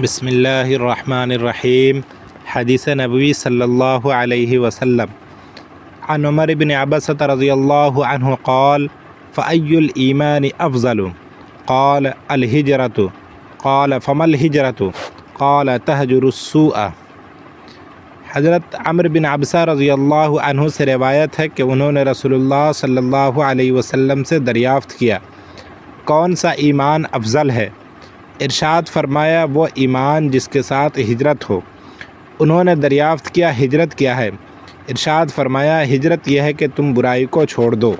بسم اللہ الرحمن الرحیم۔ حدیث نبوی صلی اللہ علیہ وسلم عن عمر بن عبسۃ رضی اللہ عنہ قال فأی الایمان افضل قال الہجرۃ قال فما الہجرۃ قال تہجر السوء۔ حضرت عمر بن عبسہ رضی اللہ عنہ سے روایت ہے کہ انہوں نے رسول اللہ صلی اللہ علیہ وسلم سے دریافت کیا کون سا ایمان افضل ہے؟ ارشاد فرمایا وہ ایمان جس کے ساتھ ہجرت ہو۔ انہوں نے دریافت کیا ہجرت کیا ہے؟ ارشاد فرمایا ہجرت یہ ہے کہ تم برائی کو چھوڑ دو